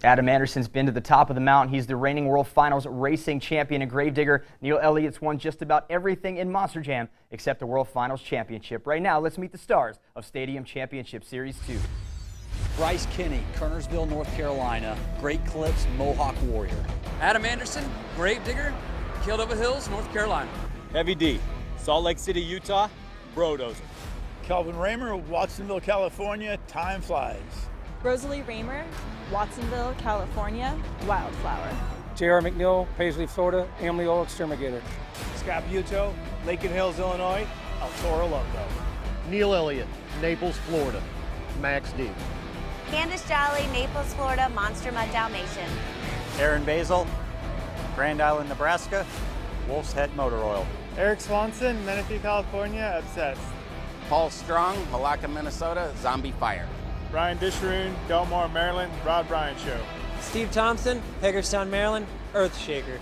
Adam Anderson's been to the top of the mountain. He's the reigning World Finals racing champion and gravedigger. Neil Elliott's won just about everything in Monster Jam except the World Finals championship. Right now, let's meet the stars of Stadium Championship Series 2. Bryce Kinney, Kernersville, North Carolina, Great Clips, Mohawk Warrior. Adam Anderson, gravedigger, Kildover Hills, North Carolina. Heavy D, Salt Lake City, Utah, Brodozer. Kelvin Raymer, Watsonville, California, Time Flies. Rosalie Raymer, Watsonville, California, Wildflower. J.R. McNeil, Paisley, Florida, Amarillo Exterminator. Scott Buto, Lincoln Hills, Illinois, El Toro Loco. Neil Elliott, Naples, Florida, Max D. Candace Jolly, Naples, Florida, Monster Mud Dalmatian. Aaron Basil, Grand Island, Nebraska, Wolf's Head Motor Oil. Eric Swanson, Menifee, California, Obsessed. Paul Strong, Malacca, Minnesota, Zombie Fire. Brian Disharoon, Delmar, Maryland, Rod Bryant Show. Steve Thompson, Hagerstown, Maryland, EarthShaker.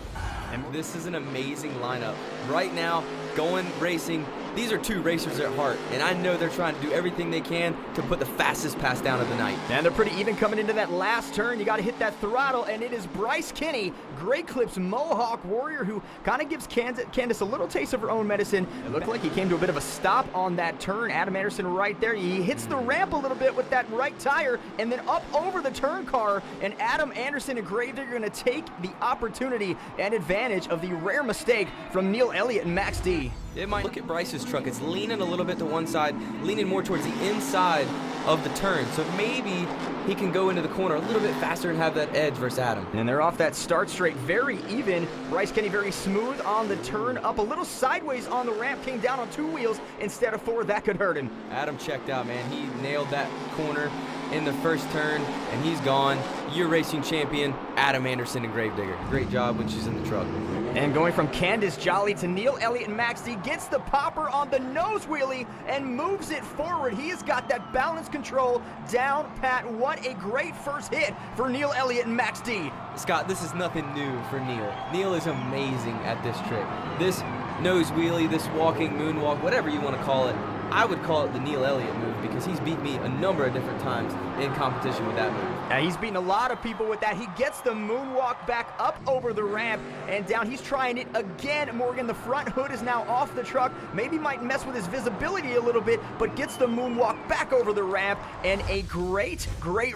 And this is an amazing lineup. Right now, going racing, these are two racers at heart, and I know they're trying to do everything they can to put the fastest pass down of the night. And they're pretty even coming into that last turn. You got to hit that throttle, and it is Bryce Kinney, Great Clips Mohawk Warrior, who kind of gives Candace a little taste of her own medicine. It looked like he came to a bit of a stop on that turn. Adam Anderson right there. He hits the ramp a little bit with that right tire, and then up over the turn car, and Adam Anderson and Gravedigger are going to take the opportunity and advantage of the rare mistake from Neil Elliott and Max D. It might look at Bryce's truck. It's leaning a little bit to one side, leaning more towards the inside of the turn. So maybe he can go into the corner a little bit faster and have that edge versus Adam. And they're off that start straight, very even. Bryce Kinney very smooth on the turn, up a little sideways on the ramp, came down on two wheels instead of four. That could hurt him. Adam checked out, man. He nailed that corner in the first turn, and he's gone. Your racing champion, Adam Anderson and Gravedigger. Great job when she's in the truck. And going from Candace Jolly to Neil Elliott and Max D, gets the popper on the nose wheelie and moves it forward. He has got that balance control down pat. What a great first hit for Neil Elliott and Max D. Scott, this is nothing new for Neil. Neil is amazing at this trick. This nose wheelie, this walking moonwalk, whatever you want to call it, I would call it the Neil Elliott move because he's beat me a number of different times in competition with that move. Now he's beaten a lot of people with that. He gets the moonwalk back up over the ramp and down. He's trying it again. Morgan, the front hood is now off the truck. Maybe might mess with his visibility a little bit, but gets the moonwalk back over the ramp. And a great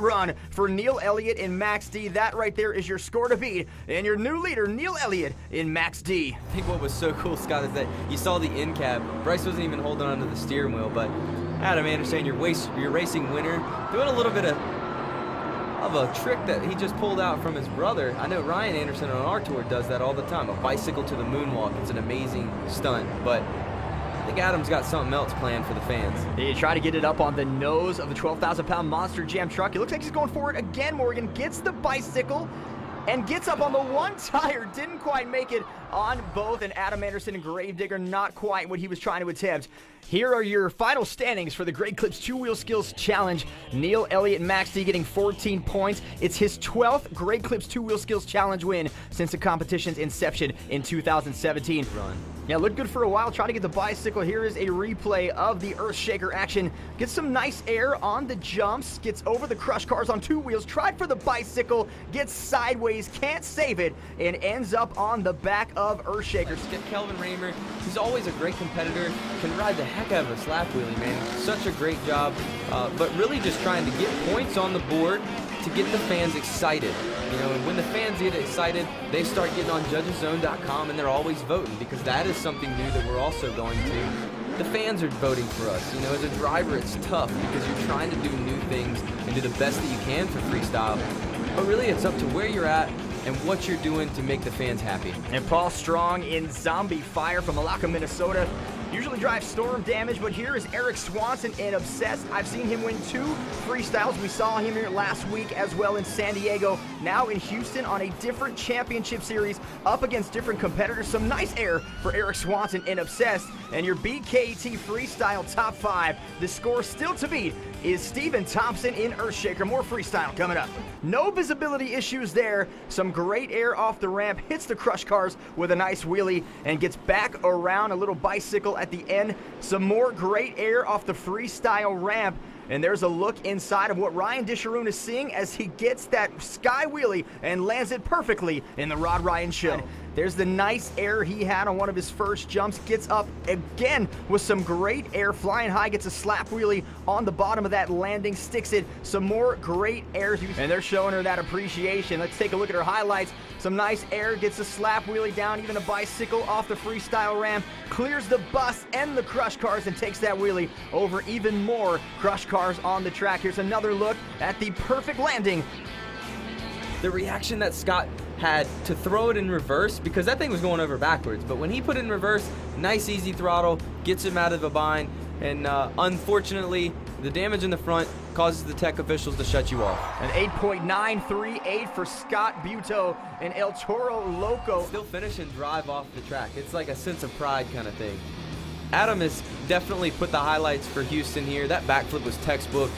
run for Neil Elliott and Max D. That right there is your score to beat. And your new leader, Neil Elliott in Max D. I think what was so cool, Scott, is that you saw the end cab. Bryce wasn't even holding onto the steering wheel, but Adam Anderson, your racing winner, doing a little bit of a trick that he just pulled out from his brother. I know Ryan Anderson on our tour does that all the time, a bicycle to the moonwalk. It's an amazing stunt, but I think Adam's got something else planned for the fans. He tried to get it up on the nose of the 12,000-pound Monster Jam truck. It looks like he's going for it again. Morgan gets the bicycle and gets up on the one tire. Didn't quite make it on both, and Adam Anderson and Gravedigger not quite what he was trying to attempt. Here are your final standings for the Great Clips Two-Wheel Skills Challenge. Neil Elliott and Max D getting 14 points. It's his 12th Great Clips Two-Wheel Skills Challenge win since the competition's inception in 2017. Yeah, looked good for a while, trying to get the bicycle. Here is a replay of the EarthShaker action. Gets some nice air on the jumps, gets over the crush cars on two wheels, tried for the bicycle, gets sideways, can't save it, and ends up on the back of EarthShaker. Kelvin Raymer, he's always a great competitor, can ride the heck out of a slap wheelie, man. Such a great job, but really just trying to get points on the board to get the fans excited. You know, and when the fans get excited, they start getting on judgeszone.com and they're always voting, because that is something new that we're also going to. The fans are voting for us. You know, as a driver, it's tough because you're trying to do new things and do the best that you can for freestyle. But really, it's up to where you're at and what you're doing to make the fans happy. And Paul Strong in Zombie Fire from Malacca, Minnesota. Usually drives Storm Damage, but here is Eric Swanson in Obsessed. I've seen him win 2 freestyles. We saw him here last week as well in San Diego. Now in Houston on a different championship series up against different competitors. Some nice air for Eric Swanson in Obsessed. And your BKT Freestyle Top 5. The score still to beat is Stephen Thompson in EarthShaker. More freestyle coming up. No visibility issues there. Some great air off the ramp. Hits the crush cars with a nice wheelie and gets back around a little bicycle at the end. Some more great air off the freestyle ramp. And there's a look inside of what Ryan Disharoon is seeing as he gets that sky wheelie and lands it perfectly in the Rod Ryan show. There's the nice air he had on one of his first jumps. Gets up again with some great air, flying high, gets a slap wheelie on the bottom of that landing, sticks it. Some more great airs, and they're showing her that appreciation. Let's take a look at her highlights. Some nice air, gets a slap wheelie down, even a bicycle off the freestyle ramp, clears the bus and the crush cars and takes that wheelie over even more crush cars on the track. Here's another look at the perfect landing. The reaction that Scott had to throw it in reverse, because that thing was going over backwards, but when he put it in reverse, nice easy throttle, gets him out of a bind, and unfortunately the damage in the front causes the tech officials to shut you off. An 8.938 for Scott Buteau and El Toro Loco. Still finish and drive off the track. It's like a sense of pride kind of thing. Adam has definitely put the highlights for Houston here. That backflip was textbook,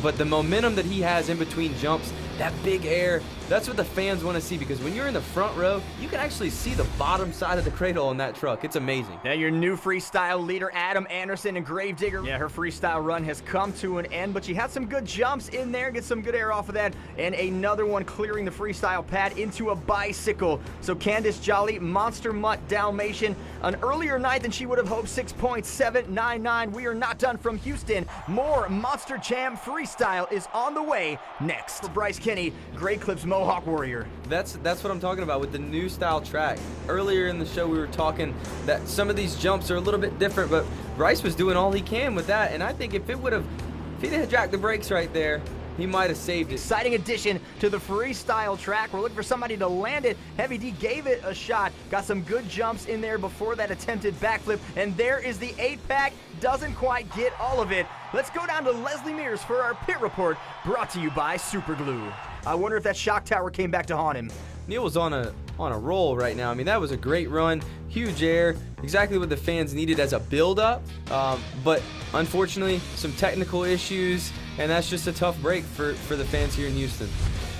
but the momentum that he has in between jumps, that big air, that's what the fans want to see, because when you're in the front row, you can actually see the bottom side of the cradle on that truck. It's amazing. Now your new freestyle leader, Adam Anderson and Gravedigger. Yeah, her freestyle run has come to an end, but she had some good jumps in there, get some good air off of that, and another one clearing the freestyle pad into a bicycle. So Candice Jolly, Monster Mutt Dalmatian, an earlier night than she would have hoped, 6.799. We are not done from Houston. More Monster Jam freestyle is on the way next. For Bryce Kenny, Great Clips Mohawk Warrior. That's what I'm talking about with the new style track. Earlier in the show we were talking that some of these jumps are a little bit different, but Bryce was doing all he can with that, and I think if he had jacked the brakes right there, he might have saved it. Exciting addition to the freestyle track. We're looking for somebody to land it. Heavy D gave it a shot. Got some good jumps in there before that attempted backflip. And there is the 8-pack. Doesn't quite get all of it. Let's go down to Leslie Mears for our pit report, brought to you by Super Glue. I wonder if that shock tower came back to haunt him. Neil was on a roll right now. I mean, that was a great run, huge air, exactly what the fans needed as a build-up. But unfortunately, some technical issues, and that's just a tough break for the fans here in Houston.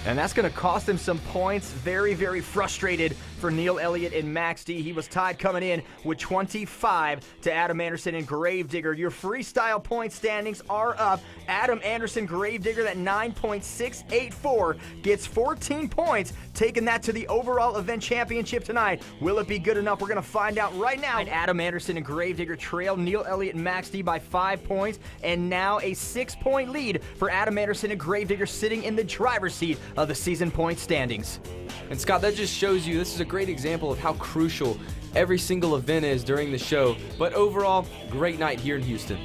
And that's going to cost him some points. Very, very frustrated for Neil Elliott and Max D. He was tied coming in with 25 to Adam Anderson and Gravedigger. Your freestyle point standings are up. Adam Anderson, Gravedigger, that 9.684 gets 14 points, taking that to the overall event championship tonight. Will it be good enough? We're going to find out right now. Adam Anderson and Gravedigger trail Neil Elliott and Max D by 5 points, and now a 6-point lead for Adam Anderson and Gravedigger, sitting in the driver's seat of the season point standings. And Scott, that just shows you this is a great example of how crucial every single event is during the show. But overall, great night here in Houston.